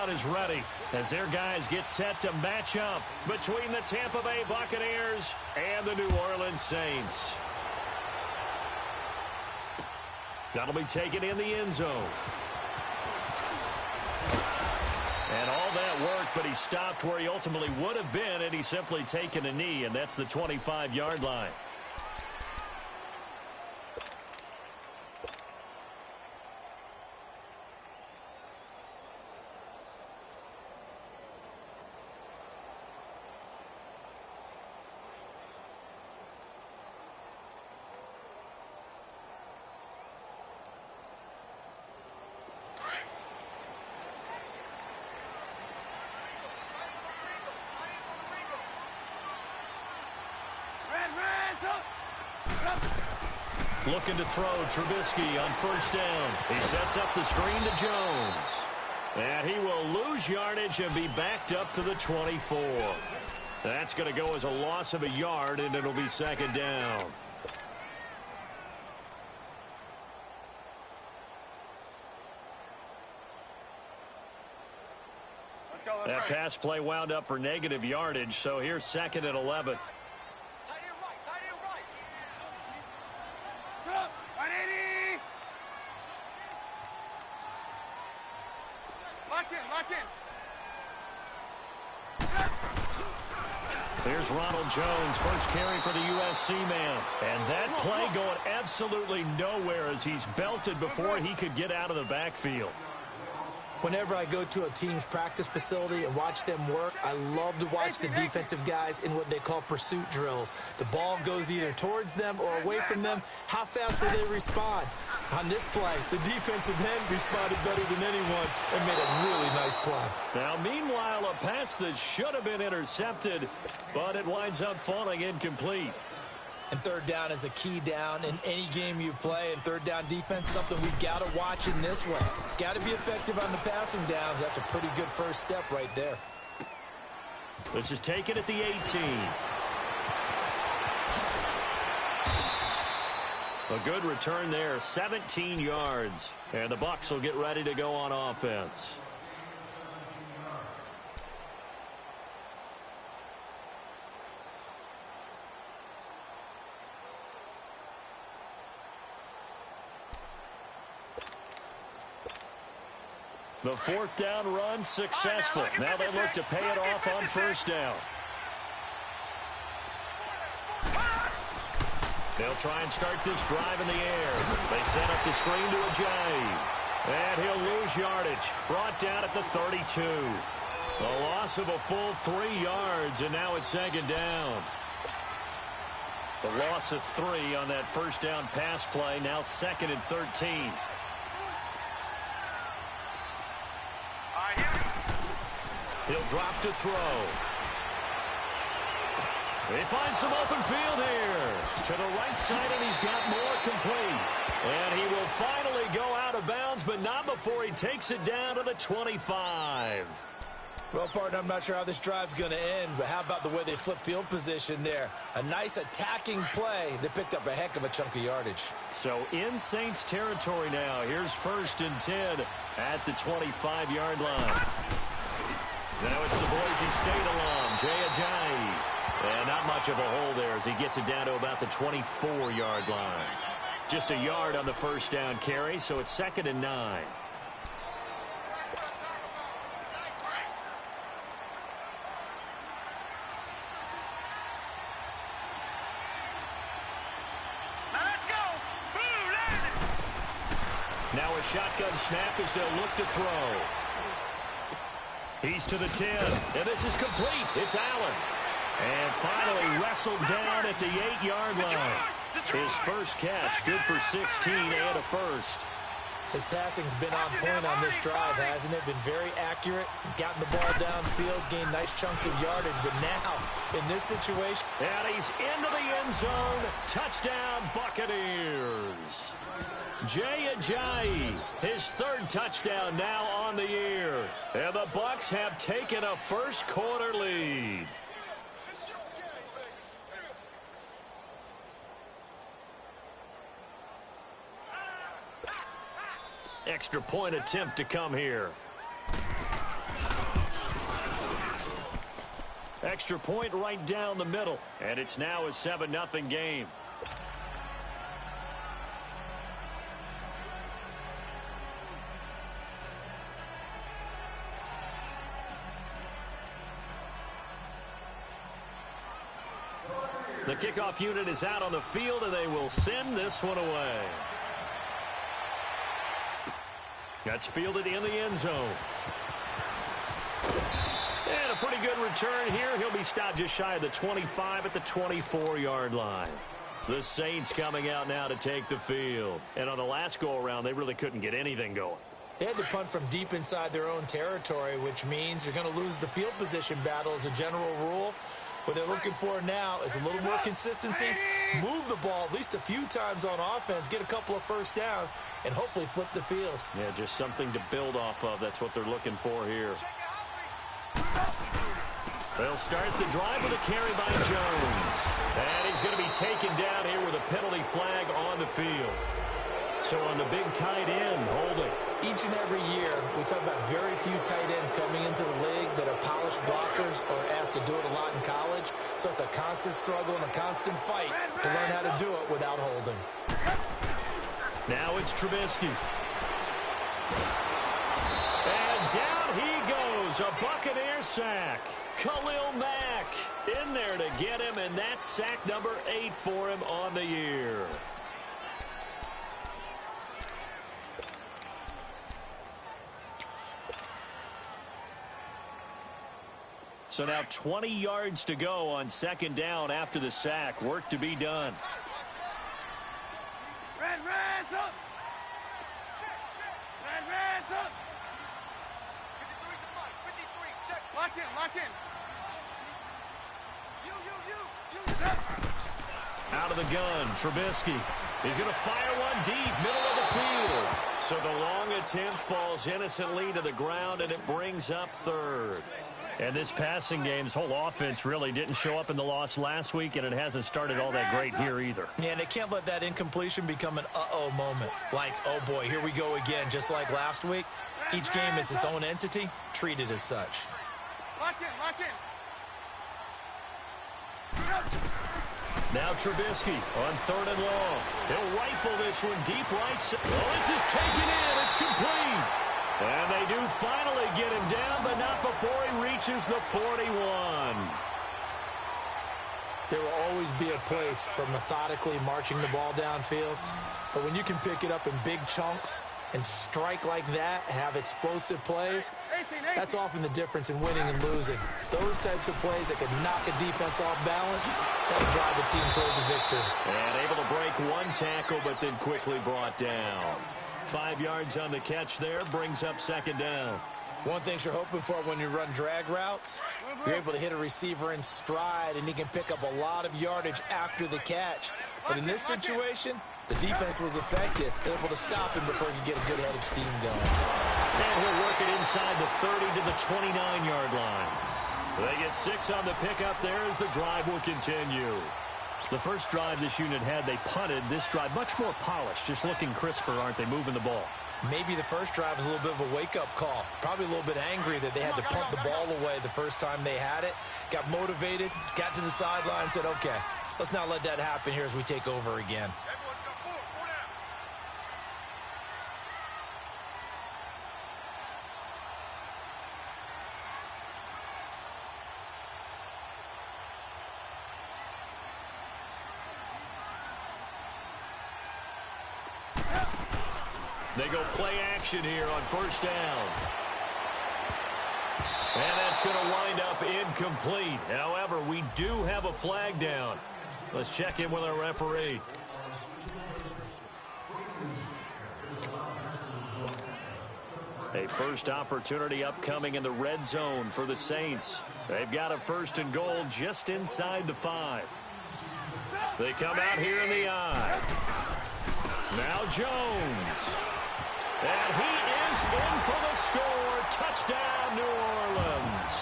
run is ready as their guys get set to match up between the Tampa Bay Buccaneers and the New Orleans Saints. That'll be taken in the end zone. And all that work, but he stopped where he ultimately would have been, and he's simply taken a knee, and that's the 25-yard line. Looking to throw Trubisky on first down. He sets up the screen to Jones. And he will lose yardage and be backed up to the 24. That's going to go as a loss of a yard, and it'll be second down. That pass play wound up for negative yardage, so here's second and 11. There's Ronald Jones, first carry for the USC man. And that play going absolutely nowhere as he's belted before he could get out of the backfield. Whenever I go to a team's practice facility and watch them work, I love to watch the defensive guys in what they call pursuit drills. The ball goes either towards them or away from them. How fast will they respond? On this play, the defensive end responded better than anyone and made a really nice play. Now, meanwhile, a pass that should have been intercepted, but it winds up falling incomplete. And third down is a key down in any game you play. And third down defense, something we've got to watch in this one. Got to be effective on the passing downs. That's a pretty good first step right there. This is taken at the 18. A good return there, 17 yards. And the Bucs will get ready to go on offense. The fourth down run successful. Now they look to pay it off on first down. They'll try and start this drive in the air. They set up the screen to Ajayi. And he'll lose yardage. Brought down at the 32. A loss of a full 3 yards, and now it's second down. The loss of 3 on that first down pass play. Now second and 13. He'll drop to throw. He finds some open field here. To the right side, and he's got more complete. And he will finally go out of bounds, but not before he takes it down to the 25. Well, partner, I'm not sure how this drive's going to end, but how about the way they flip field position there? A nice attacking play. They picked up a heck of a chunk of yardage. So in Saints territory now. Here's first and 10 at the 25-yard line. Now it's the Boise State alum, Jay Ajayi. And not much of a hole there as he gets it down to about the 24-yard line. Just a yard on the first down carry, so it's second and 9. Now a shotgun snap as they'll look to throw. He's to the 10, and this is complete. It's Allen. And finally wrestled down at the 8-yard line. His first catch, good for 16 and a first. His passing's been on point on this drive, hasn't it? Been very accurate, gotten the ball downfield, gained nice chunks of yardage. But now, in this situation... And he's into the end zone. Touchdown, Buccaneers. Jay Ajayi, his third touchdown now on the year. And the Bucs have taken a first-quarter lead. Extra point attempt to come here. Extra point right down the middle. And it's now a 7-0 game. The kickoff unit is out on the field, and they will send this one away. That's fielded in the end zone. And a pretty good return here. He'll be stopped just shy of the 25 at the 24-yard line. The Saints coming out now to take the field. And on the last go-around, they really couldn't get anything going. They had to punt from deep inside their own territory, which means you're going to lose the field position battle as a general rule. What they're looking for now is a little more consistency, move the ball at least a few times on offense, get a couple of first downs, and hopefully flip the field. Yeah, just something to build off of. That's what they're looking for here. They'll start the drive with a carry by Jones. And he's going to be taken down here with a penalty flag on the field. So on the big tight end, holding. Each and every year, we talk about very few tight ends coming into the league that are polished blockers or asked to do it a lot in college. So it's a constant struggle and a constant fight to learn how to do it without holding. Now it's Trubisky. And down he goes, a Buccaneer sack. Khalil Mack in there to get him, and that's sack number 8 for him on the year. So now 20 yards to go on second down after the sack. Work to be done. Reds up! Reds up! 53 to 5, 53, check. Lock in. Out of the gun, Trubisky. He's going to fire one deep, middle of the field. So the long attempt falls innocently to the ground, and it brings up third. And this passing game's whole offense really didn't show up in the loss last week, and it hasn't started all that great here either. Yeah, and they can't let that incompletion become an uh-oh moment. Like, oh boy, here we go again, just like last week. Each game is its own entity, treated as such. Lock in. Now Trubisky on third and long. He'll rifle this one deep right side. Oh, this is taken in. It's complete. And they do finally get him down, but not before he reaches the 41. There will always be a place for methodically marching the ball downfield. But when you can pick it up in big chunks and strike like that, have explosive plays, that's often the difference in winning and losing. Those types of plays that can knock a defense off balance, that'll drive a team towards a victory. And able to break one tackle, but then quickly brought down. 5 yards on the catch there, brings up second down. One thing you're hoping for when you run drag routes, you're able to hit a receiver in stride, and he can pick up a lot of yardage after the catch. But in this situation, the defense was effective, able to stop him before he could get a good head of steam going. And he'll work it inside the 30 to the 29-yard line. They get 6 on the pickup there as the drive will continue. The first drive this unit had, they punted. This drive, much more polished, just looking crisper, aren't they, moving the ball? Maybe the first drive was a little bit of a wake-up call. Probably a little bit angry that they had to punt the ball away the first time they had it. Got motivated, got to the sideline, said, okay, let's not let that happen here as we take over again. They go play action here on first down. And that's going to wind up incomplete. However, we do have a flag down. Let's check in with our referee. A first opportunity upcoming in the red zone for the Saints. They've got a first and goal just inside the 5. They come out here in the eye. Now Jones. And he is in for the score. Touchdown, New Orleans.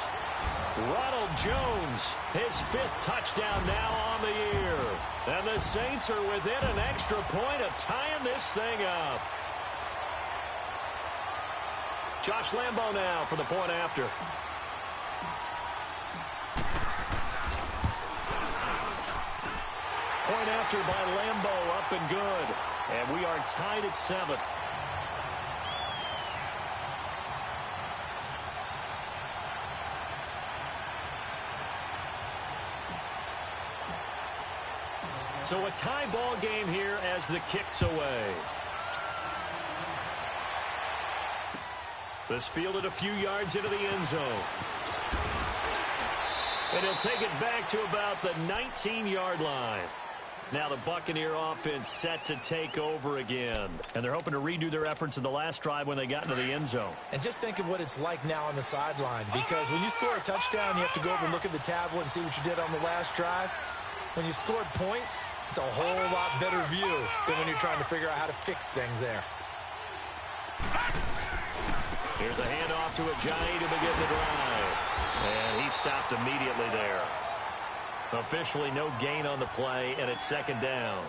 Ronald Jones, his 5th touchdown now on the year. And the Saints are within an extra point of tying this thing up. Josh Lambeau now for the point after. went after by Lambeau, up and good. And we are tied at 7. So a tie ball game here as the kick's away. This fielded a few yards into the end zone. And he'll take it back to about the 19-yard line. Now the Buccaneer offense set to take over again. And they're hoping to redo their efforts in the last drive when they got into the end zone. And just think of what it's like now on the sideline. Because when you score a touchdown, you have to go over and look at the tablet and see what you did on the last drive. When you scored points, it's a whole lot better view than when you're trying to figure out how to fix things there. Here's a handoff to Ajayi to begin the drive. And he stopped immediately there. Officially no gain on the play, and it's second down.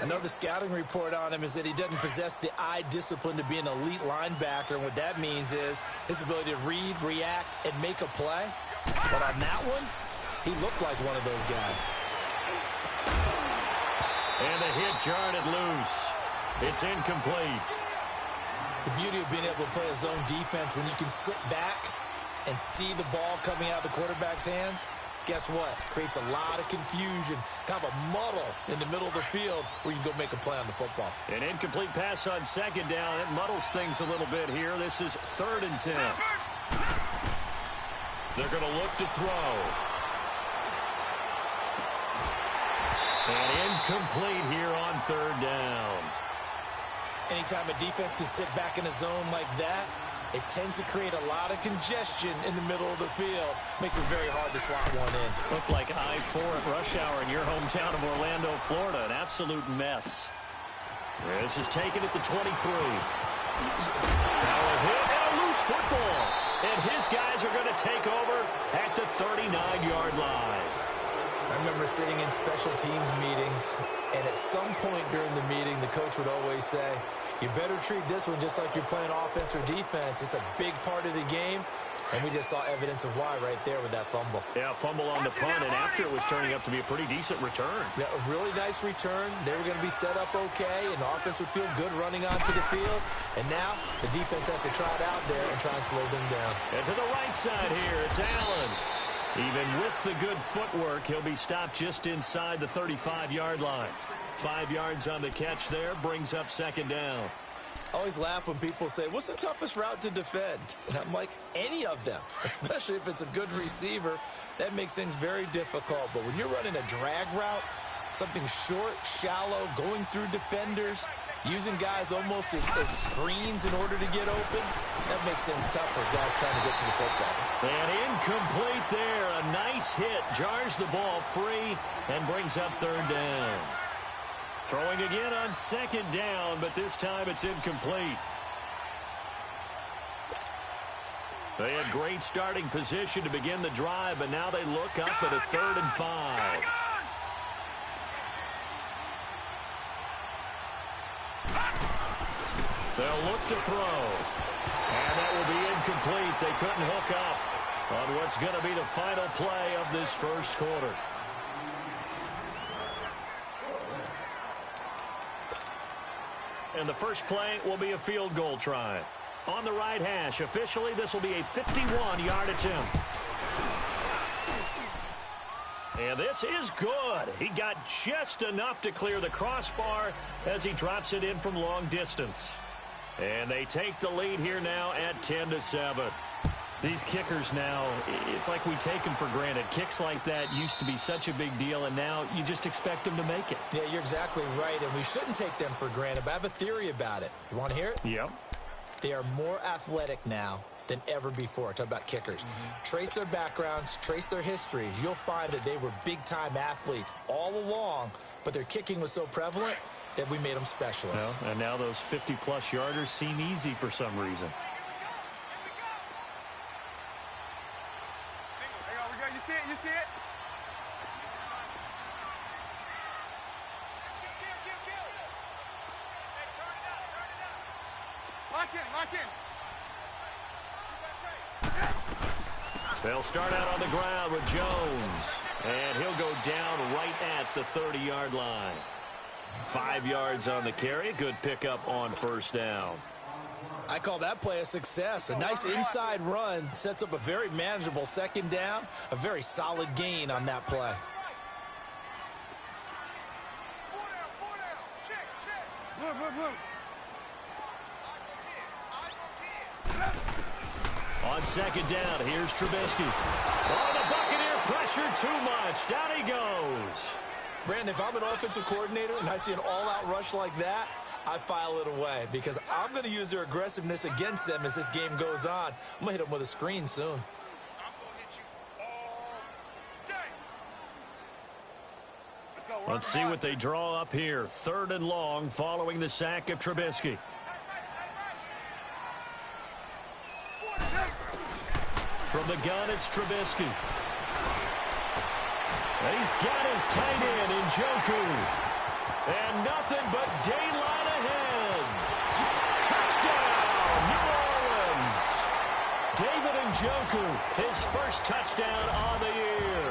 I know the scouting report on him is that he doesn't possess the eye discipline to be an elite linebacker, and what that means is his ability to read, react, and make a play. But on that one, he looked like one of those guys. And the hit jarred it loose. It's incomplete. The beauty of being able to play a zone defense when you can sit back and see the ball coming out of the quarterback's hands, guess what? Creates a lot of confusion, kind of a muddle in the middle of the field where you can go make a play on the football. An incomplete pass on second down. It muddles things a little bit here. This is 3rd and 10. They're going to look to throw. And incomplete here on 3rd down. Anytime a defense can sit back in a zone like that, it tends to create a lot of congestion in the middle of the field. Makes it very hard to slot one in. Looked like I-4 at rush hour in your hometown of Orlando, Florida. An absolute mess. This is taken at the 23. Now a hit and a loose football. And his guys are going to take over at the 39-yard line. I remember sitting in special teams meetings, and at some point during the meeting, the coach would always say, you better treat this one just like you're playing offense or defense. It's a big part of the game, and we just saw evidence of why right there with that fumble. Yeah, fumble on the punt, and after it was turning up to be a pretty decent return. Yeah, a really nice return. They were going to be set up okay, and the offense would feel good running onto the field. And now the defense has to try it out there and try and slow them down. And to the right side here, it's Allen. Even with the good footwork, he'll be stopped just inside the 35-yard line. 5 yards on the catch there, brings up second down. I always laugh when people say, what's the toughest route to defend? And I'm like, any of them, especially if it's a good receiver. That makes things very difficult. But when you're running a drag route, something short, shallow, going through defenders, using guys almost as screens in order to get open, that makes things tough for guys trying to get to the football. And incomplete there. A nice hit. Jars the ball free and brings up 3rd down. Throwing again on second down, but this time it's incomplete. They had great starting position to begin the drive, but now they look up at a 3rd and 5. They'll look to throw. And that will be incomplete. They couldn't hook up on what's going to be the final play of this first quarter. And the first play will be a field goal try. On the right hash, officially, this will be a 51-yard attempt. And this is good. He got just enough to clear the crossbar as he drops it in from long distance. And they take the lead here now at 10-7. These kickers now, it's like we take them for granted. Kicks like that used to be such a big deal, and now you just expect them to make it. Yeah, you're exactly right, and we shouldn't take them for granted, but I have a theory about it. You want to hear it? Yep. They are more athletic now than ever before. Talk about kickers. Trace their backgrounds, trace their histories. You'll find that they were big-time athletes all along, but their kicking was so prevalent that we made them specialists. Well, and now those 50-plus yarders seem easy for some reason. You see it? You see it? Hey, turn it up, turn it up. Lock in, lock in. They'll start out on the ground with Jones. And he'll go down right at the 30-yard line. 5 yards on the carry. Good pickup on first down. I call that play a success. A nice inside run sets up a very manageable second down. A very solid gain on that play. Four down. Check. Move. On second down, here's Trubisky. Oh, the Buccaneer pressure too much. Down he goes. Brandon, if I'm an offensive coordinator and I see an all-out rush like that, I file it away because I'm going to use their aggressiveness against them as this game goes on. I'm going to hit them with a screen soon. I'm going to hit you all day. Let's go. Let's see what they draw up here. 3rd and long following the sack of Trubisky. From the gun, it's Trubisky. And he's got his tight end in Njoku. And nothing but daylight ahead. Touchdown, New Orleans. David Njoku, his first touchdown on the year.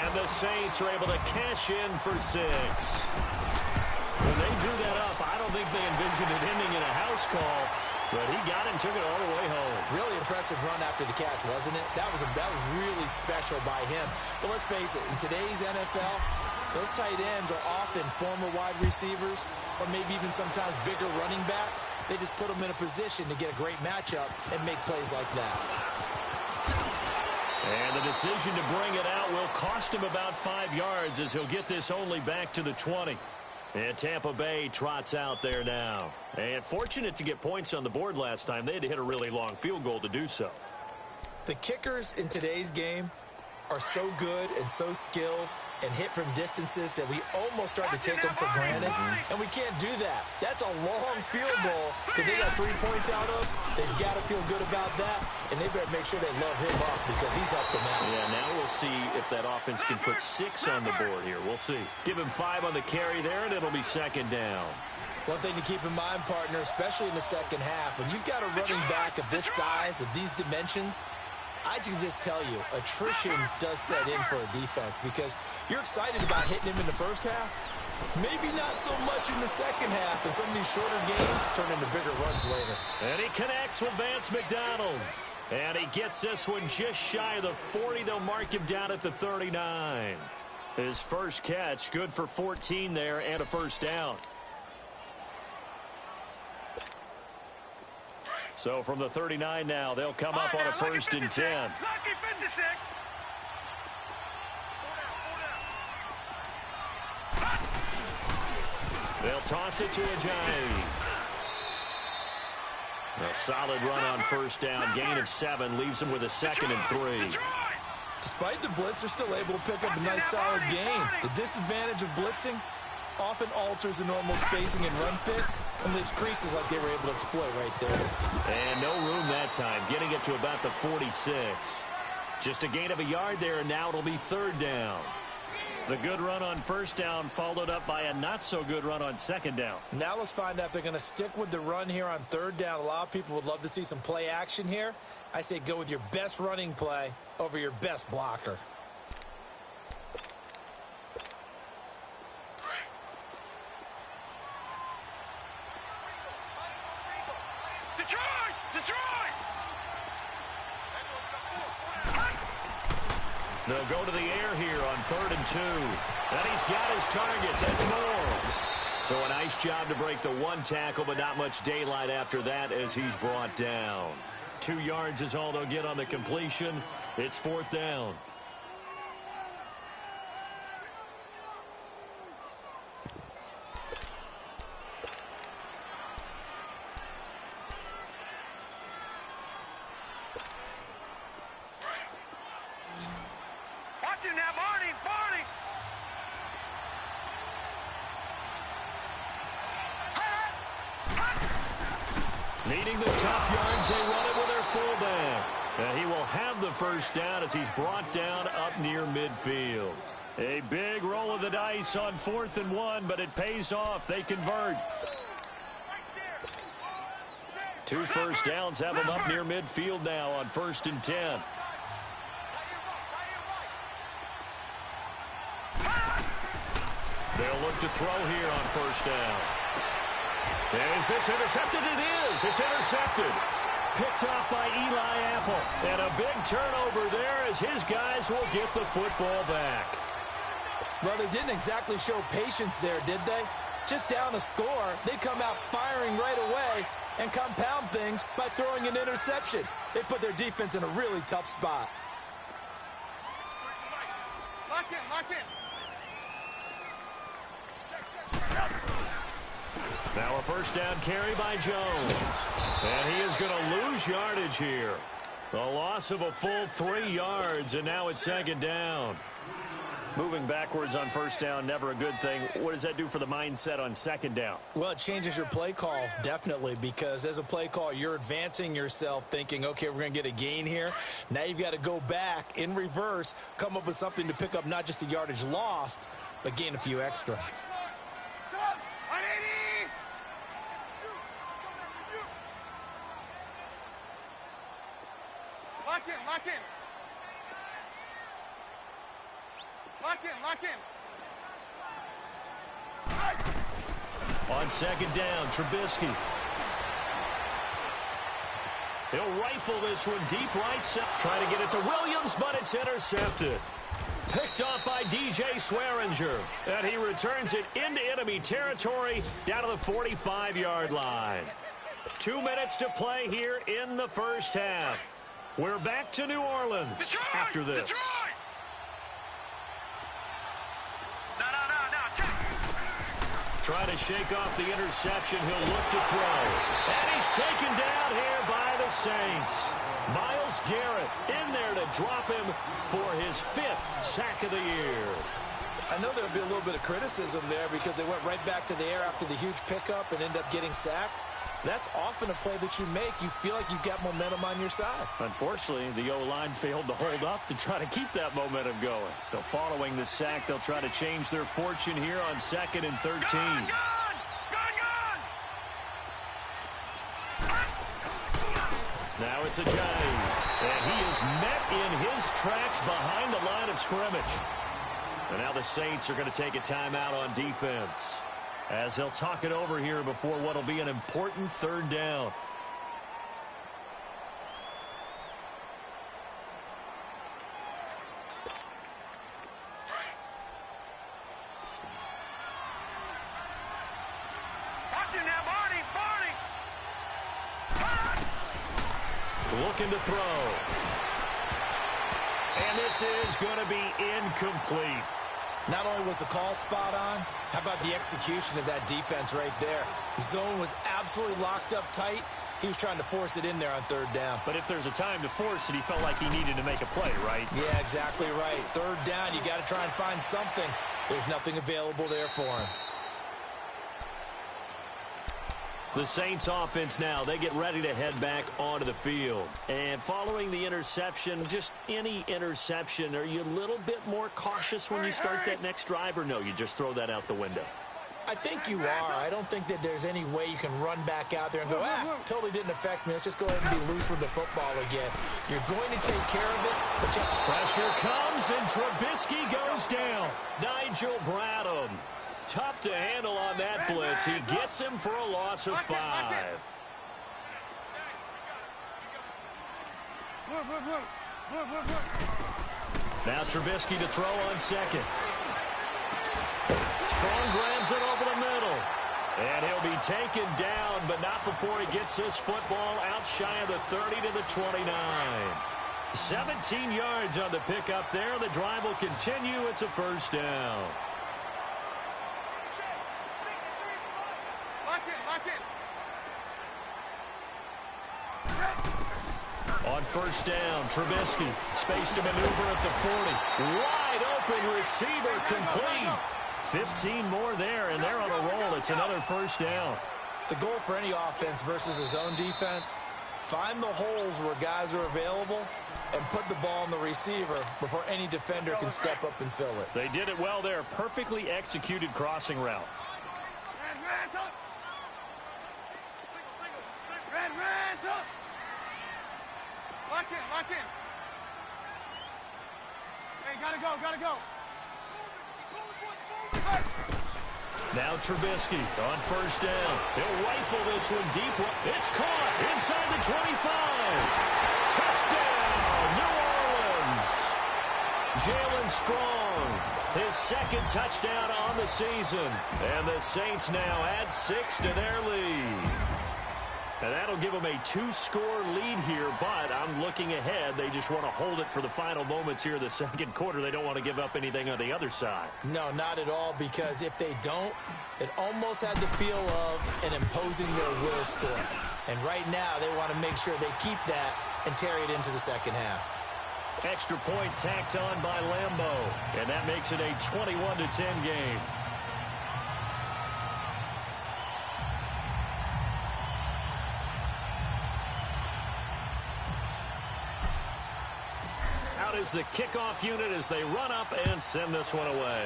And the Saints are able to cash in for 6. When they drew that up, I don't think they envisioned it ending in a house call. But he got it and took it all the way home. Really impressive run after the catch, wasn't it? That was really special by him. But let's face it, in today's NFL, those tight ends are often former wide receivers or maybe even sometimes bigger running backs. They just put them in a position to get a great matchup and make plays like that. And the decision to bring it out will cost him about 5 yards as he'll get this only back to the 20. And Tampa Bay trots out there now. And fortunate to get points on the board last time. They had to hit a really long field goal to do so. The kickers in today's game are so good and so skilled and hit from distances that we almost start to take them for granted. And we can't do that. That's a long field goal that they got 3 points out of. They've got to feel good about that. And they better make sure they love him up because he's helped them out. Yeah, now we'll see if that offense can put 6 on the board here. We'll see. Give him 5 on the carry there, and it'll be second down. One thing to keep in mind, partner, especially in the second half, when you've got a running back of this size, of these dimensions, I can just tell you, attrition does set in for a defense because you're excited about hitting him in the first half. Maybe not so much in the second half, and some of these shorter gains turn into bigger runs later. And he connects with Vance McDonald. And he gets this one just shy of the 40. They'll mark him down at the 39. His first catch, good for 14 there and a first down. So from the 39 now, they'll come up on a 1st and 10. Lucky 56. They'll toss it to Ajayi. A solid run on first down. Gain of 7 leaves them with a 2nd and 3. Despite the blitz, they're still able to pick up a nice solid gain. The disadvantage of blitzing often alters the normal spacing and run fits, and leaves creases like they were able to exploit right there. And no room that time, getting it to about the 46. Just a gain of a yard there, and now it'll be 3rd down. The good run on first down followed up by a not-so-good run on 2nd down. Now let's find out if they're going to stick with the run here on 3rd down. A lot of people would love to see some play action here. I say go with your best running play over your best blocker. Detroit! They'll go to the air here on 3rd and 2. And he's got his target. That's more. So a nice job to break the 1 tackle, but not much daylight after that as he's brought down. 2 yards is all they'll get on the completion. It's 4th down. Watch him now, Barney! Needing the tough yards, they run it with their fullback. And he will have the first down as he's brought down up near midfield. A big roll of the dice on 4th and 1, but it pays off. They convert. 2 first downs have them up near midfield now on 1st and 10. They'll look to throw here on first down. Is this intercepted? It is. It's intercepted. Picked off by Eli Apple. And a big turnover there as his guys will get the football back. Well, they didn't exactly show patience there, did they? Just down a score, they come out firing right away and compound things by throwing an interception. They put their defense in a really tough spot. Lock in, lock in. Now a first down carry by Jones. And he is going to lose yardage here. A loss of a full 3 yards, and now it's second down. Moving backwards on first down, never a good thing. What does that do for the mindset on second down? Well, it changes your play call, definitely, because as a play call, you're advancing yourself thinking, okay, we're going to get a gain here. Now you've got to go back in reverse, come up with something to pick up not just the yardage lost, but gain a few extra. Lock in, lock in. Lock in, lock in. On second down, Trubisky. He'll rifle this one deep right side. Trying to get it to Williams, but it's intercepted. Picked off by DJ Swearinger. And he returns it into enemy territory down to the 45-yard line. 2 minutes to play here in the first half. We're back to New Orleans Detroit, after this. Detroit! Try to shake off the interception. He'll look to throw. And he's taken down here by the Saints. Myles Garrett in there to drop him for his 5th sack of the year. I know there'll be a little bit of criticism there because they went right back to the air after the huge pickup and ended up getting sacked. That's often a play that you make. You feel like you've got momentum on your side. Unfortunately, the O-line failed to hold up to try to keep that momentum going. So following the sack, they'll try to change their fortune here on 2nd and 13. Gun! Now it's a Johnny. And he is met in his tracks behind the line of scrimmage. And now the Saints are going to take a timeout on defense, as they'll talk it over here before what will be an important 3rd down. Watch it now, Barney! Looking to throw. And this is going to be incomplete. Not only was the call spot on, how about the execution of that defense right there? The zone was absolutely locked up tight. He was trying to force it in there on 3rd down. But if there's a time to force it, he felt like he needed to make a play, right? Yeah, exactly right. 3rd down, you got to try and find something. There's nothing available there for him. The Saints offense now, they get ready to head back onto the field. And following the interception, just any interception, are you a little bit more cautious when you start that next drive, or no, you just throw that out the window? I think you are. I don't think that there's any way you can run back out there and go, totally didn't affect me. Let's just go ahead and be loose with the football again. You're going to take care of it, but you... Pressure comes, and Trubisky goes down. Nigel Bradham. Tough to handle on that blitz. He gets him for a loss of 5. Now Trubisky to throw on 2nd. Strong grabs it over the middle. And he'll be taken down, but not before he gets this football out shy of the 30 to the 29. 17 yards on the pickup there. The drive will continue. It's a 1st down. On 1st down, Trubisky, space to maneuver at the 40. Wide open receiver, complete. 15 more there, and they're on a roll. It's another 1st down. The goal for any offense versus his own defense, find the holes where guys are available and put the ball on the receiver before any defender can step up and fill it. They did it well there. Perfectly executed crossing route. Lock in. Hey, gotta go. Now Trubisky on first down. He'll rifle this one deep. It's caught inside the 25. Touchdown, New Orleans. Jalen Strong, his second touchdown on the season. And the Saints now add 6 to their lead. And that'll give them a 2-score lead here, but I'm looking ahead. They just want to hold it for the final moments here in the second quarter. They don't want to give up anything on the other side. No, not at all, because if they don't, it almost had the feel of an imposing their will score. And right now, they want to make sure they keep that and carry it into the second half. Extra point tacked on by Lambeau, and that makes it a 21-10 game. Out is the kickoff unit as they run up and send this one away.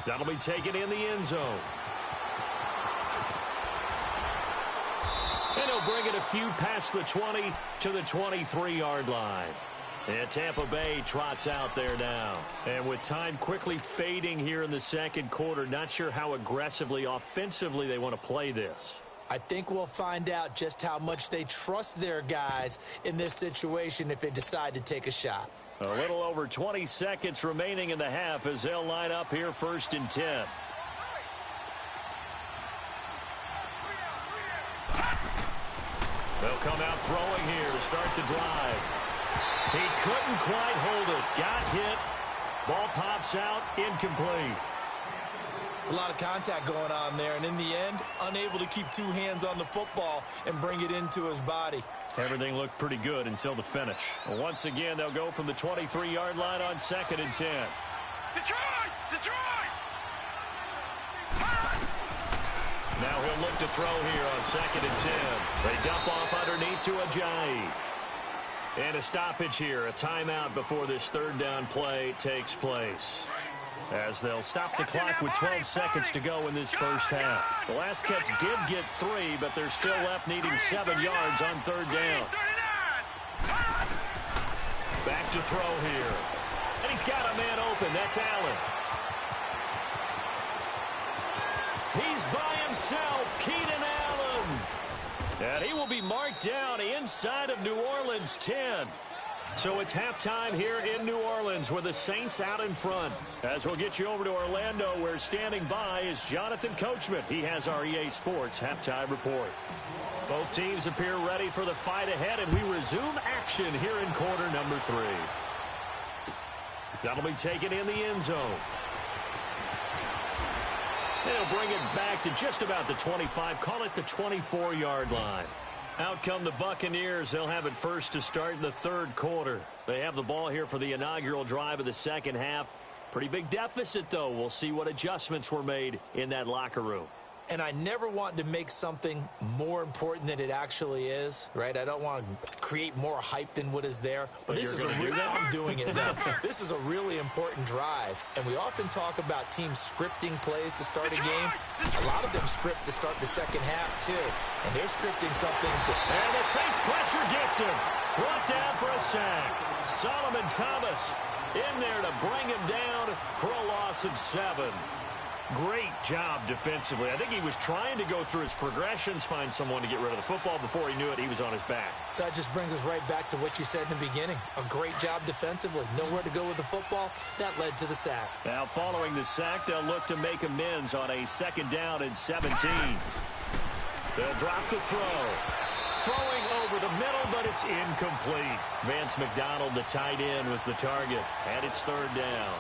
That'll be taken in the end zone. And he'll bring it a few past the 20 to the 23-yard line. And Tampa Bay trots out there now. And with time quickly fading here in the second quarter, not sure how aggressively, offensively they want to play this. I think we'll find out just how much they trust their guys in this situation if they decide to take a shot. A little over 20 seconds remaining in the half as they'll line up here 1st and 10. They'll come out throwing here to start the drive. He couldn't quite hold it. Got hit. Ball pops out. Incomplete. It's a lot of contact going on there, and in the end, unable to keep two hands on the football and bring it into his body. Everything looked pretty good until the finish. Once again, they'll go from the 23-yard line on 2nd and 10. Detroit! Detroit! Now he'll look to throw here on 2nd and 10. They dump off underneath to Ajayi. And a stoppage here, a timeout before this 3rd down play takes place. As they'll stop the clock with 12 seconds to go in this first half. The last catch did get 3, but they're still left needing 7 yards on 3rd down. Back to throw here. And he's got a man open. That's Allen. He's by himself, Keenan Allen. And he will be marked down inside of New Orleans 10. So it's halftime here in New Orleans with the Saints out in front. As we'll get you over to Orlando, where standing by is Jonathan Coachman. He has our EA Sports halftime report. Both teams appear ready for the fight ahead, and we resume action here in quarter number 3. That'll be taken in the end zone. They'll bring it back to just about the 25, call it the 24-yard line. Out come the Buccaneers. They'll have it first to start in the 3rd quarter. They have the ball here for the inaugural drive of the second half. Pretty big deficit, though. We'll see what adjustments were made in that locker room. And I never want to make something more important than it actually is, right? I don't want to create more hype than what is there. But this is I'm doing it now. This is a really important drive. And we often talk about teams scripting plays to start a game. A lot of them script to start the second half, too. And they're scripting something. And the Saints pressure gets him. Brought down for a sack. Solomon Thomas in there to bring him down for a loss of 7. Great job defensively. I think he was trying to go through his progressions, find someone to get rid of the football. Before he knew it, he was on his back. So that just brings us right back to what you said in the beginning. A great job defensively. Nowhere to go with the football. That led to the sack. Now, following the sack, they'll look to make amends on a 2nd down and 17. They'll drop the throw. Throwing over the middle, but it's incomplete. Vance McDonald, the tight end, was the target. And it's 3rd down.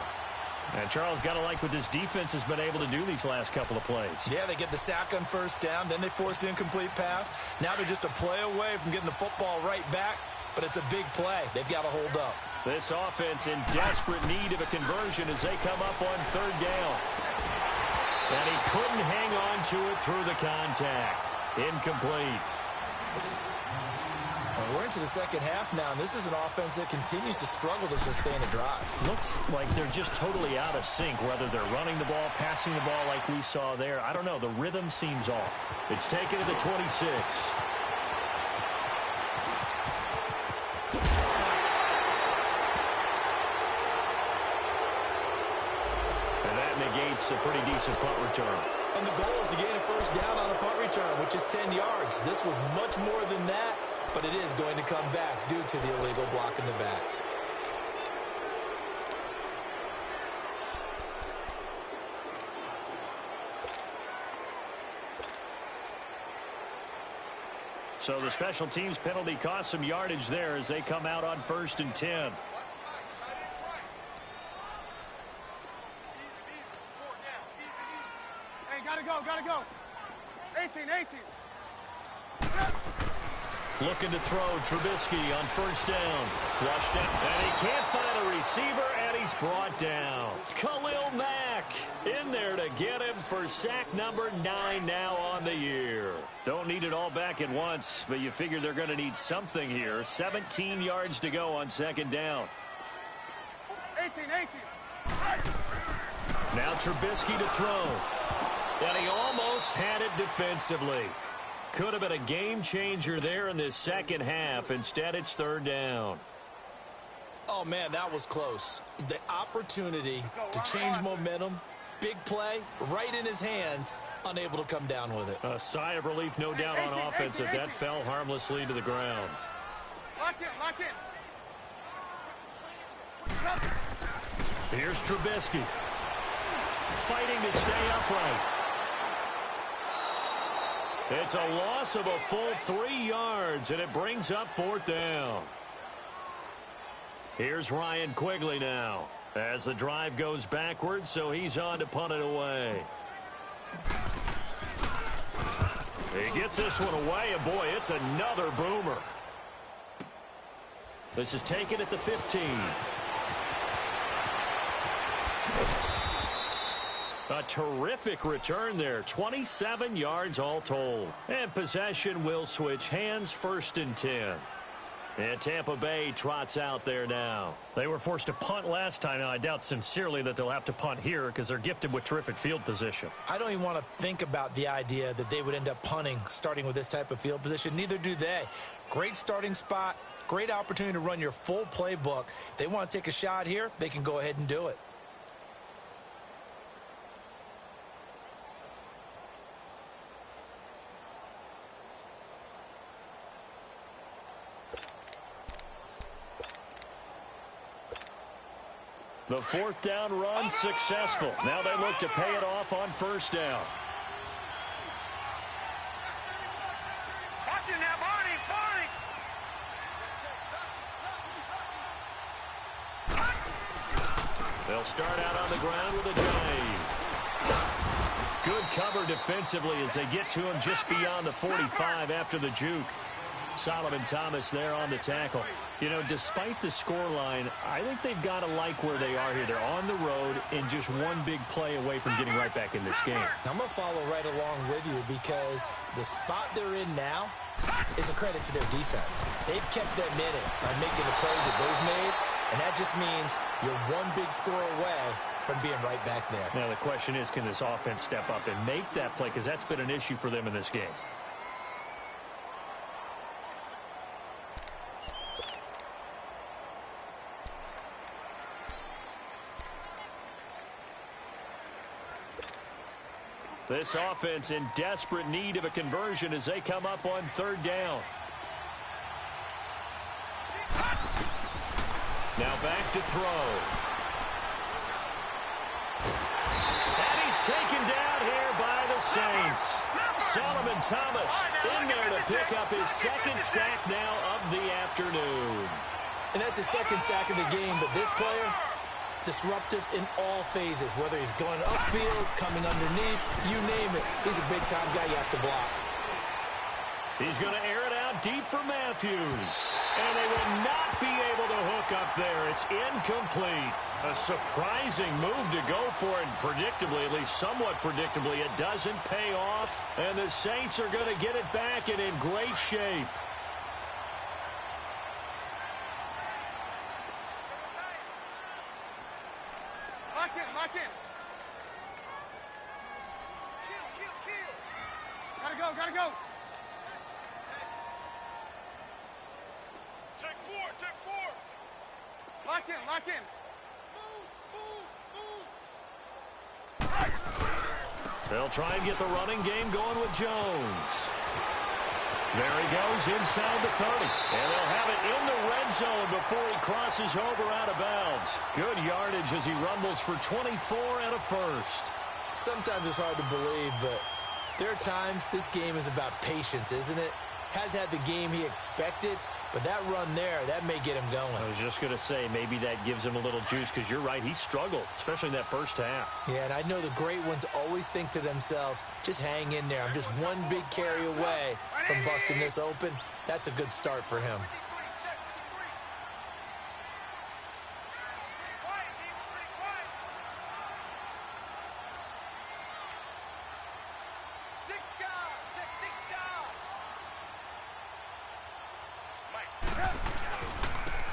And Charles, got to like what this defense has been able to do these last couple of plays. Yeah, they get the sack on 1st down, then they force the incomplete pass. Now they're just a play away from getting the football right back, but it's a big play. They've got to hold up. This offense in desperate need of a conversion as they come up on 3rd down. And he couldn't hang on to it through the contact. Incomplete. We're into the second half now, and this is an offense that continues to struggle to sustain a drive. Looks like they're just totally out of sync, whether they're running the ball, passing the ball like we saw there. I don't know. The rhythm seems off. It's taken to the 26. And negates a pretty decent punt return. And the goal is to gain a first down on a punt return, which is 10 yards. This was much more than that, but it is going to come back due to the illegal block in the back. So the special teams penalty cost some yardage there as they come out on 1st and 10. Hey, gotta go. 18. Looking to throw Trubisky on 1st down. Flushed out. And he can't find a receiver, and he's brought down. Khalil Mack in there to get him for sack number 9 now on the year. Don't need it all back at once, but you figure they're going to need something here. 17 yards to go on 2nd down. 18. Now Trubisky to throw. And he almost had it defensively. Could have been a game changer there in this second half. Instead, it's 3rd down. Oh, man, that was close. The opportunity to change momentum, big play, right in his hands, unable to come down with it. A sigh of relief, no doubt, on offense if that fell harmlessly to the ground. Lock in. Here's Trubisky. Fighting to stay upright. It's a loss of a full 3 yards, and it brings up 4th down. Here's Ryan Quigley now as the drive goes backwards, so he's on to punt it away. He gets this one away, and boy, it's another boomer. This is taken at the 15. A terrific return there. 27 yards all told. And possession will switch hands, 1st and 10. And Tampa Bay trots out there now. They were forced to punt last time. Now, I doubt sincerely that they'll have to punt here because they're gifted with terrific field position. I don't even want to think about the idea that they would end up punting starting with this type of field position. Neither do they. Great starting spot. Great opportunity to run your full playbook. If they want to take a shot here, they can go ahead and do it. The 4th down run successful. Now they look to pay it off on 1st down. Watch it now, Barney. They'll start out on the ground with a dive. Good cover defensively as they get to him just beyond the 45 after the juke. Solomon Thomas there on the tackle. You know, despite the scoreline, I think they've got to like where they are here. They're on the road and just one big play away from getting right back in this game. I'm going to follow right along with you because the spot they're in now is a credit to their defense. They've kept them in it by making the plays that they've made, and that just means you're one big score away from being right back there. Now the question is, can this offense step up and make that play? Because that's been an issue for them in this game. This offense in desperate need of a conversion as they come up on 3rd down. Now back to throw. And he's taken down here by the Saints. Solomon Thomas in there to pick up his 2nd sack now of the afternoon. And that's his 2nd sack of the game, but this player, disruptive in all phases, whether he's going upfield, coming underneath, you name it. He's a big-time guy you have to block. He's going to air it out deep for Matthews. And they will not be able to hook up there. It's incomplete. A surprising move to go for it. Predictably, at least somewhat predictably, it doesn't pay off. And the Saints are going to get it back and in great shape. Lock in. Kill. Gotta go. Take four. Lock in. Move. They'll try and get the running game going with Jones. There he goes inside the 30. And they'll have it in the red zone before he crosses over out of bounds. Good yardage as he rumbles for 24 and a first. Sometimes it's hard to believe, but there are times this game is about patience, isn't it? Has had the game he expected, but that run there, that may get him going. I was just going to say, maybe that gives him a little juice, because you're right, he struggled, especially in that first half. Yeah, and I know the great ones always think to themselves, just hang in there. I'm just one big carry away from busting this open. That's a good start for him.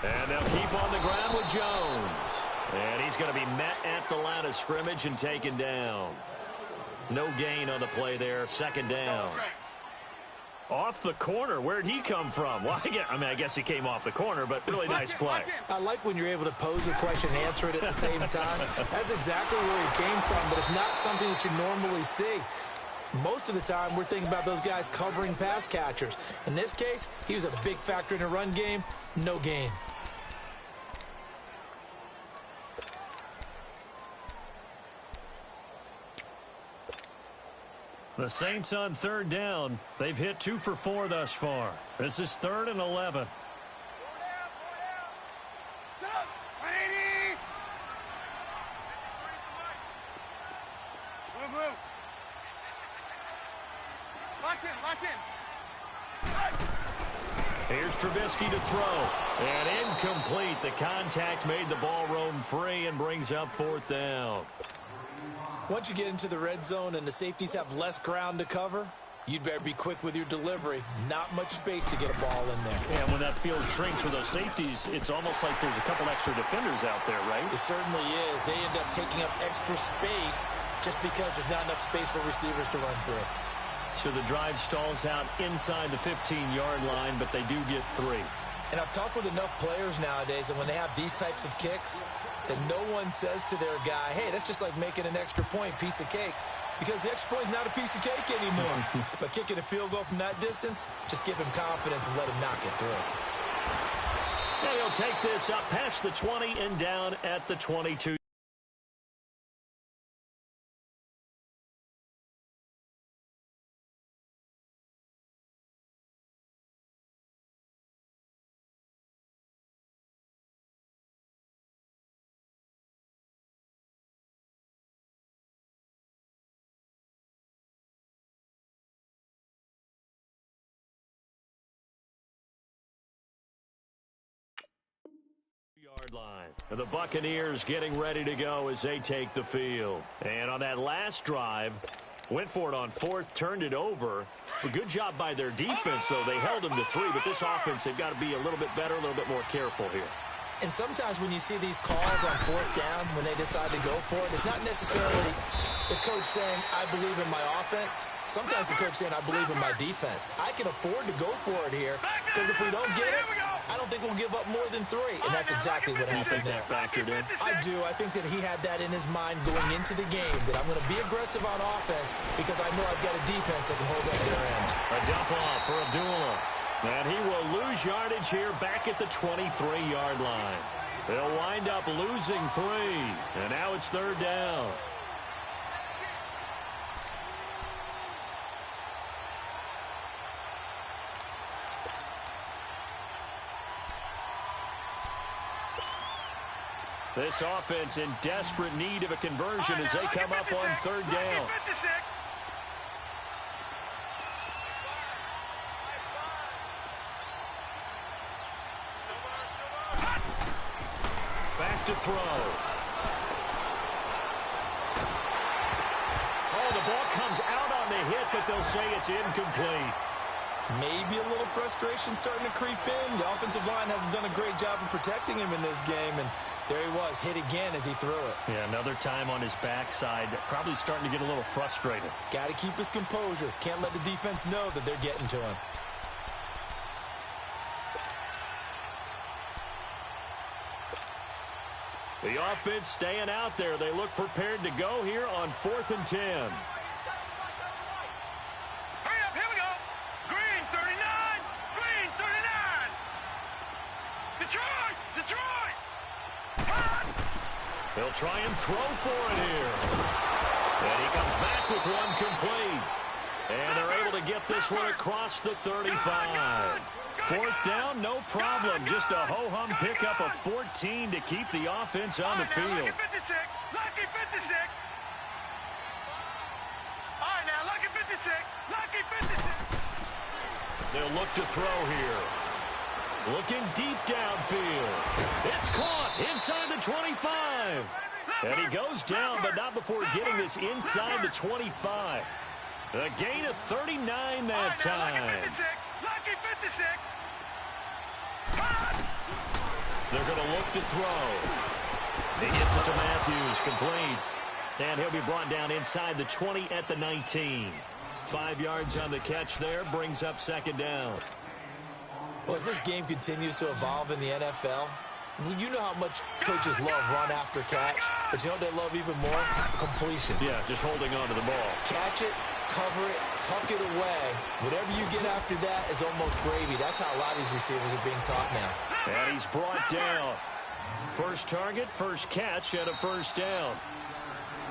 And they'll keep on the ground with Jones. And he's going to be met at the line of scrimmage and taken down. No gain on the play there. Second down. Off the corner. Where'd he come from? Well, I guess he came off the corner, but really nice play. I like when you're able to pose a question and answer it at the same time. That's exactly where he came from, but it's not something that you normally see. Most of the time, we're thinking about those guys covering pass catchers. In this case, he was a big factor in the run game. No gain. The Saints on third down. They've hit 2 for 4 thus far. This is 3rd and 11. Here's Trubisky to throw. And incomplete. The contact made the ball roam free and brings up 4th down. Once you get into the red zone and the safeties have less ground to cover, you'd better be quick with your delivery. Not much space to get a ball in there. And when that field shrinks for those safeties, it's almost like there's a couple extra defenders out there, right? It certainly is. They end up taking up extra space just because there's not enough space for receivers to run through. So the drive stalls out inside the 15-yard line, but they do get 3. And I've talked with enough players nowadays, and when they have these types of kicks, then no one says to their guy, hey, that's just like making an extra point, piece of cake. Because the extra point is not a piece of cake anymore. But kicking a field goal from that distance, just give him confidence and let him knock it through. And he'll take this up past the 20 and down at the 22. Yard line. And the Buccaneers getting ready to go as they take the field. And on that last drive, went for it on 4th, turned it over. A good job by their defense, though. They held them to 3, but this offense, they've got to be a little bit better, a little bit more careful here. And sometimes when you see these calls on 4th down, when they decide to go for it, it's not necessarily the coach saying, I believe in my offense. Sometimes the coach saying, I believe in my defense. I can afford to go for it here, because if we don't get it, I don't think we'll give up more than 3. And that's exactly what happened there. That factored in? I do. I think that he had that in his mind going into the game, that I'm going to be aggressive on offense because I know I've got a defense that can hold up their end. A dump off for Abdullah. And he will lose yardage here back at the 23-yard line. They'll wind up losing 3. And now it's 3rd down. This offense in desperate need of a conversion as they come up on 3rd down. Back to throw. Oh, the ball comes out on the hit, but they'll say it's incomplete. Maybe a little frustration starting to creep in. The offensive line hasn't done a great job of protecting him in this game, and there he was, hit again as he threw it. Yeah, another time on his backside, probably starting to get a little frustrated. Got to keep his composure. Can't let the defense know that they're getting to him. The offense staying out there. They look prepared to go here on 4th and 10. Hurry up, here we go. Green, 39. Green, 39. Detroit, Detroit. They'll try and throw for it here. And he comes back with one complete. And they're able to get this one across the 35. 4th down, no problem. Just a ho-hum pickup of 14 to keep the offense on the field. Lucky 56. Lucky 56. All right, now, lucky 56. Lucky 56. They'll look to throw here. Looking deep downfield. It's caught inside the 25. And he goes down, but not before getting this inside the 25. A gain of 39 that time. Lucky 56. They're going to look to throw. He gets it to Matthews, complete. And he'll be brought down inside the 20 at the 19. 5 yards on the catch there, brings up 2nd down. Well, as this game continues to evolve in the NFL, you know how much coaches love run after catch, but you know what they love even more? Completion. Yeah, just holding on to the ball. Catch it, cover it, tuck it away. Whatever you get after that is almost gravy. That's how a lot of these receivers are being taught now. And he's brought down. First target, first catch, and a 1st down.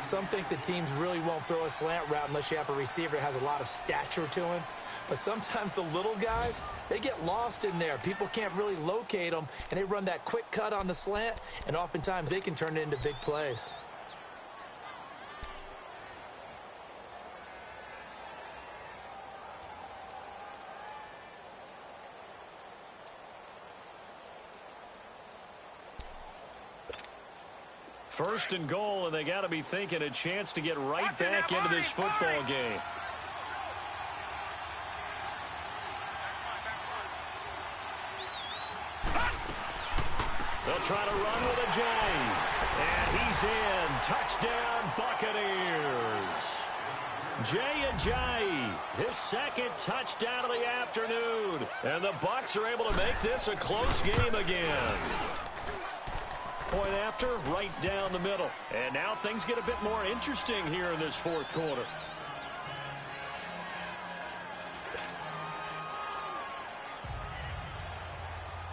Some think the teams really won't throw a slant route unless you have a receiver that has a lot of stature to him. But sometimes the little guys, they get lost in there. People can't really locate them, and they run that quick cut on the slant, and oftentimes they can turn it into big plays. First and goal, and they got to be thinking a chance to get right back into this football game. They'll try to run with a J. And he's in. Touchdown, Buccaneers. Jay, his 2nd touchdown of the afternoon. And the Bucs are able to make this a close game again. Point after, right down the middle. And now things get a bit more interesting here in this 4th quarter.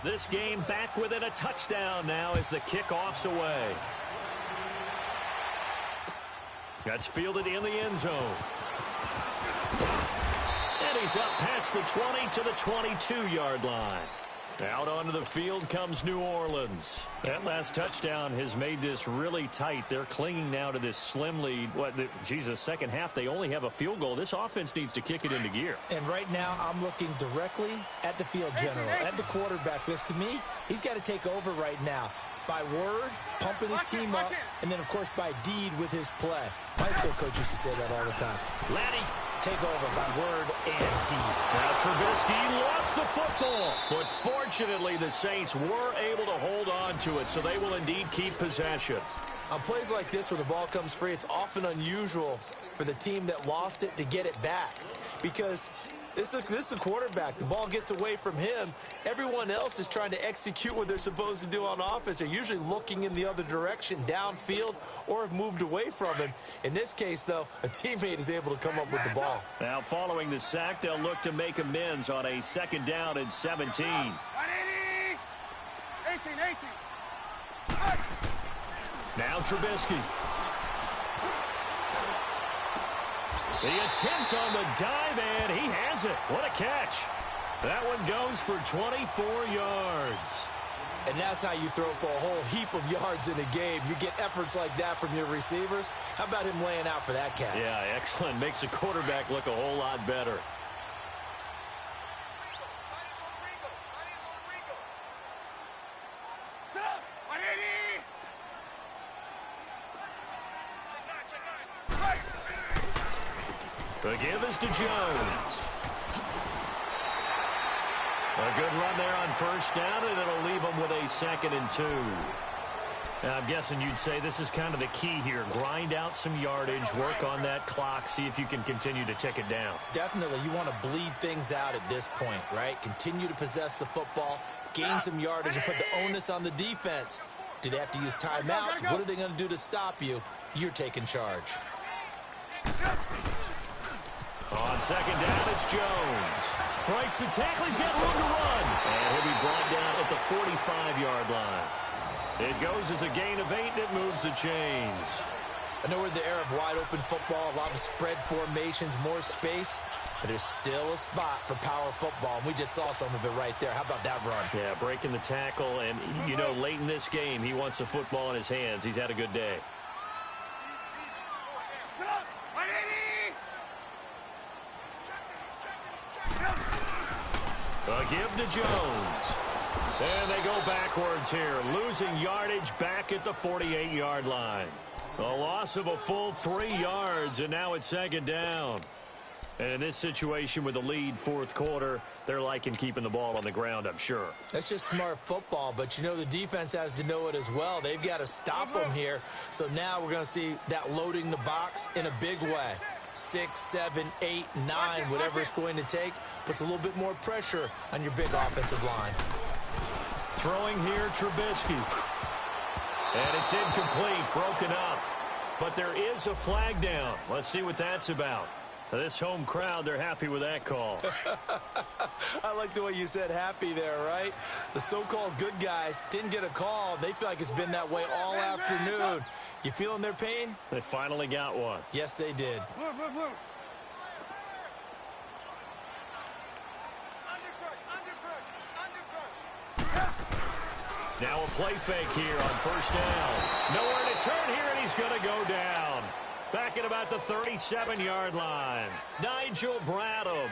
This game back within a touchdown now as the kickoff's away. That's fielded in the end zone. And he's up past the 20 to the 22-yard line. Out onto the field comes New Orleans. That last touchdown has made this really tight. They're clinging now to this slim lead. Second half, they only have a field goal. This offense needs to kick it into gear. And right now, I'm looking directly at the field general, at the quarterback. Because to me, he's got to take over right now. By word, pumping his team up, and then, of course, by deed with his play. My school coach used to say that all the time. Laddie, take over by word and deed. Now Trubisky lost the football, but fortunately the Saints were able to hold on to it, so they will indeed keep possession. On plays like this where the ball comes free, it's often unusual for the team that lost it to get it back because this is a quarterback. The ball gets away from him. Everyone else is trying to execute what they're supposed to do on offense. They're usually looking in the other direction, downfield, or have moved away from him. In this case, though, a teammate is able to come up with the ball. Now, following the sack, they'll look to make amends on a 2nd down and 17. 18. Now Trubisky. The attempt on the dive, and he has it. What a catch. That one goes for 24 yards. And that's how you throw for a whole heap of yards in a game. You get efforts like that from your receivers. How about him laying out for that catch? Yeah, excellent. Makes the quarterback look a whole lot better. The give is to Jones. A good run there on 1st down, and it'll leave them with a 2nd and 2. Now, I'm guessing you'd say this is kind of the key here. Grind out some yardage, work on that clock, see if you can continue to tick it down. Definitely. You want to bleed things out at this point, right? Continue to possess the football, gain some yardage, and put the onus on the defense. Do they have to use timeouts? What are they going to do to stop you? You're taking charge. On second down, it's Jones. Breaks the tackle. He's got room to run. And he'll be brought down at the 45-yard line. It goes as a gain of 8, and it moves the chains. I know we're in the era of wide-open football, a lot of spread formations, more space, but there's still a spot for power football, and we just saw some of it right there. How about that run? Yeah, breaking the tackle, and, you know, late in this game, he wants the football in his hands. He's had a good day. A give to Jones. And they go backwards here, losing yardage back at the 48-yard line. A loss of a full 3 yards, and now it's second down. And in this situation with the lead fourth quarter, they're liking keeping the ball on the ground, I'm sure. That's just smart football, but you know the defense has to know it as well. They've got to stop them here. So now we're going to see that loading the box in a big way. 6, 7, 8, 9, whatever it's going to take, puts a little bit more pressure on your big offensive line. Throwing here, Trubisky. And it's incomplete, broken up. But there is a flag down. Let's see what that's about. This home crowd, they're happy with that call. I like the way you said happy there, right? The so-called good guys didn't get a call. They feel like it's been that way all afternoon. You feeling their pain? They finally got one. Yes, they did. Blue. Now a play fake here on first down. Nowhere to turn here, and he's going to go down. Back at about the 37-yard line. Nigel Bradham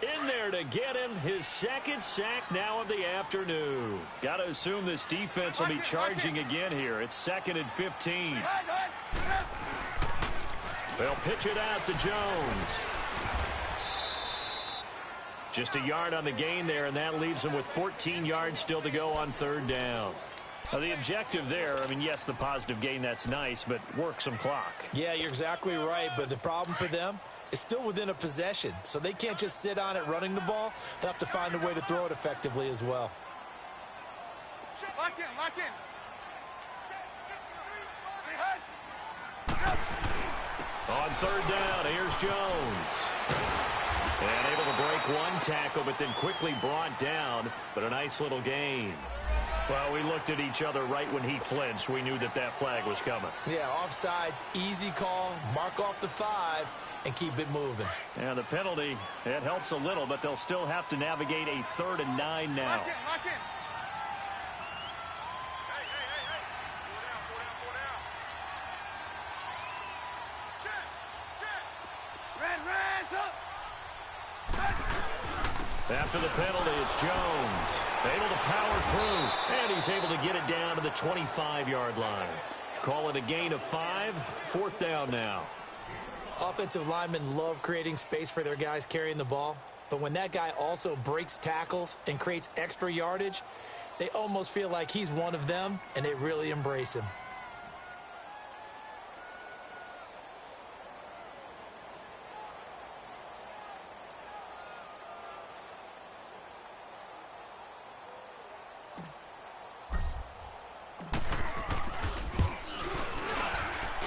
in there to get him his second sack now of the afternoon. Got to assume this defense will be charging again here. It's 2nd and 15. They'll pitch it out to Jones. Just a yard on the gain there, and that leaves them with 14 yards still to go on third down. Now, the objective there, I mean, yes, the positive gain, that's nice, but work some clock. Yeah, you're exactly right, but the problem for them is still within a possession, so they can't just sit on it running the ball. They'll have to find a way to throw it effectively as well. Lock in. On third down, here's Jones. And able to break one tackle, but then quickly brought down, but a nice little gain. Well, we looked at each other right when he flinched. We knew that that flag was coming. Yeah, offsides, easy call, mark off the 5, and keep it moving. And the penalty, it helps a little, but they'll still have to navigate a 3rd and 9 now. Lock in. Hey. Go down. Check. Red, up. After the penalty, it's Jones. Able to power through, and he's able to get it down to the 25-yard line. Call it a gain of 5, 4th down now. Offensive linemen love creating space for their guys carrying the ball, but when that guy also breaks tackles and creates extra yardage, they almost feel like he's one of them, and they really embrace him.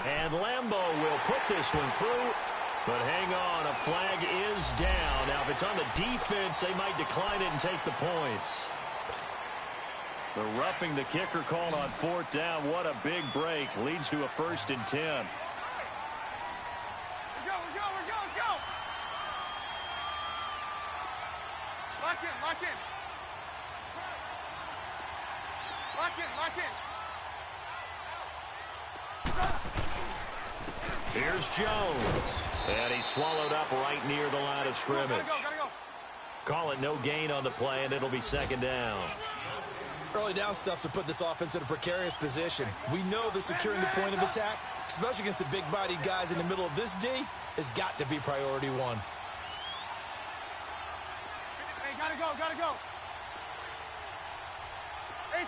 And Lambeau will put this one through. But hang on, a flag is down. Now, if it's on the defense, they might decline it and take the points. The roughing the kicker called on 4th down. What a big break. Leads to a 1st and 10. We go. Lock in. Here's Jones. And he's swallowed up right near the line of scrimmage. Gotta go. Call it no gain on the play, and it'll be 2nd down. Early down stuff to put this offense in a precarious position. We know that securing the point of attack, especially against the big-bodied guys in the middle of this D, has got to be priority 1. Hey, gotta go. 18.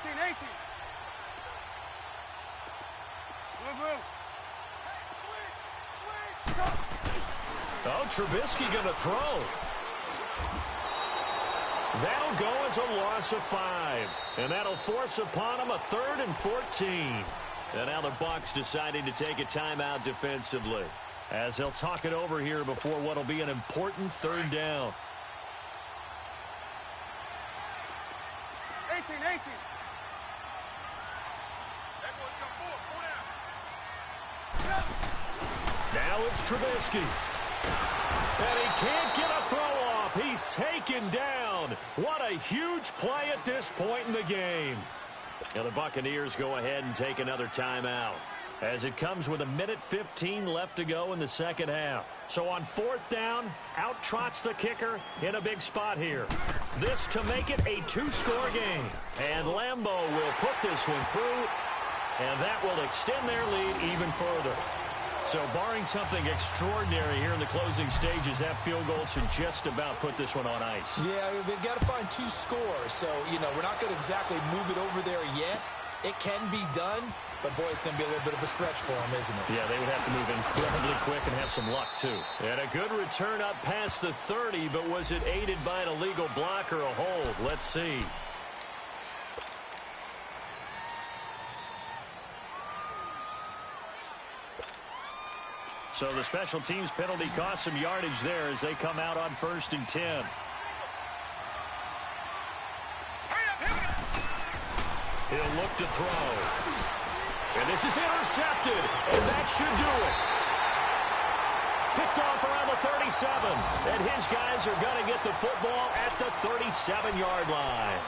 Blue. Oh, Trubisky going to throw. That'll go as a loss of 5. And that'll force upon them a 3rd and 14. And now the Bucs deciding to take a timeout defensively, as they'll talk it over here before what will be an important 3rd down. 18. Now it's Trubisky. And he can't get a throw off. He's taken down. What a huge play at this point in the game. And the Buccaneers go ahead and take another timeout, as it comes with 1:15 left to go in the second half. So on 4th down, out trots the kicker in a big spot here. This to make it a 2-score game. And Lambeau will put this one through, and that will extend their lead even further. So barring something extraordinary here in the closing stages, that field goal should just about put this one on ice. Yeah, they've got to find 2 scores. So, we're not going to exactly move it over there yet. It can be done, but, boy, it's going to be a little bit of a stretch for them, isn't it? Yeah, they would have to move incredibly quick and have some luck, too. And a good return up past the 30, but was it aided by an illegal block or a hold? Let's see. So the special teams penalty cost some yardage there as they come out on 1st and 10. He'll look to throw. And this is intercepted, and that should do it. Picked off around the 37, and his guys are going to get the football at the 37-yard line.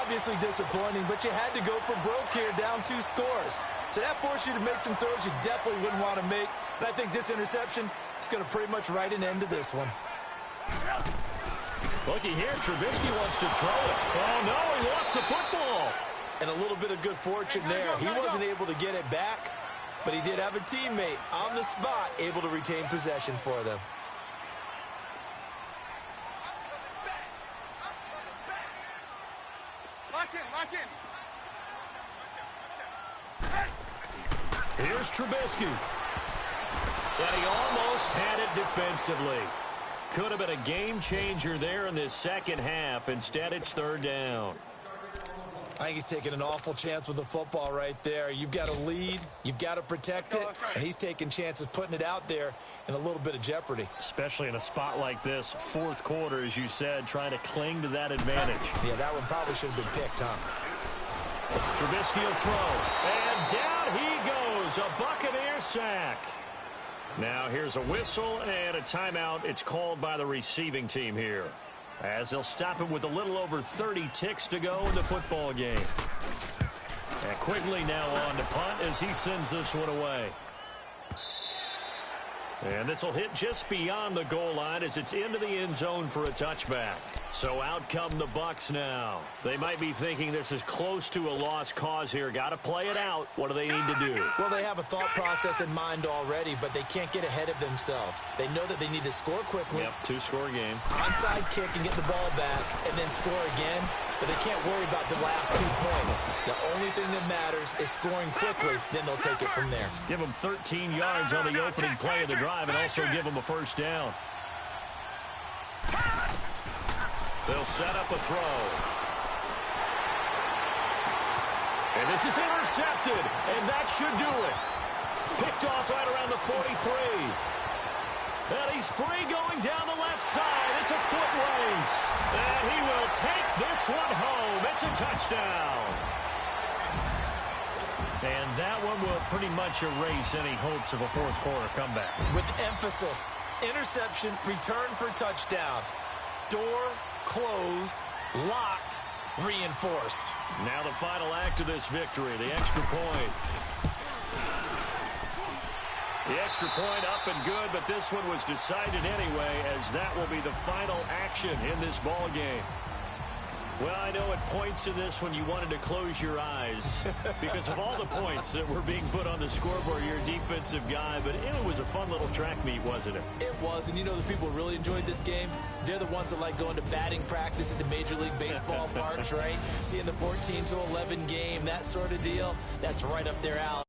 Obviously disappointing, but you had to go for broke here, down 2 scores. So that forced you to make some throws you definitely wouldn't want to make. And I think this interception is going to pretty much write an end to this one. Looky here, Trubisky wants to throw it. Oh, no, he lost the football. And a little bit of good fortune there. He wasn't able to get it back, but he did have a teammate on the spot able to retain possession for them. Lock in. Here's Trubisky. And he almost had it defensively. Could have been a game changer there in this second half. Instead, it's 3rd down. I think he's taking an awful chance with the football right there. You've got to lead, you've got to protect it, and he's taking chances putting it out there in a little bit of jeopardy. Especially in a spot like this, 4th quarter, as you said, trying to cling to that advantage. Yeah, that one probably should have been picked, huh? Trubisky will throw, and down he goes, a Buccaneer sack. Now here's a whistle and a timeout. It's called by the receiving team here, as they'll stop it with a little over 30 ticks to go in the football game. And Quigley now on to punt as he sends this one away. And this will hit just beyond the goal line as it's into the end zone for a touchback. So out come the Bucs now. They might be thinking this is close to a lost cause here. Got to play it out. What do they need to do? Well, they have a thought process in mind already, but they can't get ahead of themselves. They know that they need to score quickly. Yep, 2-score game. Onside kick and get the ball back and then score again. But they can't worry about the last 2 points. The only thing that matters is scoring quickly, then they'll take it from there. Give them 13 yards on the opening play of the drive and also give them a 1st down. They'll set up a throw. And this is intercepted, and that should do it. Picked off right around the 43. And he's free going down the left side. It's a foot race. And he will take this one home. It's a touchdown. And that one will pretty much erase any hopes of a 4th quarter comeback. With emphasis, interception, return for touchdown. Door closed, locked, reinforced. Now the final act of this victory, the extra point. The extra point up and good, but this one was decided anyway, as that will be the final action in this ball game. Well, I know at points in this one you wanted to close your eyes because of all the points that were being put on the scoreboard. You're a defensive guy, but it was a fun little track meet, wasn't it? It was, and you know the people who really enjoyed this game? They're the ones that like going to batting practice at the Major League Baseball parks, right? Seeing the 14-11 game, that sort of deal, that's right up their alley.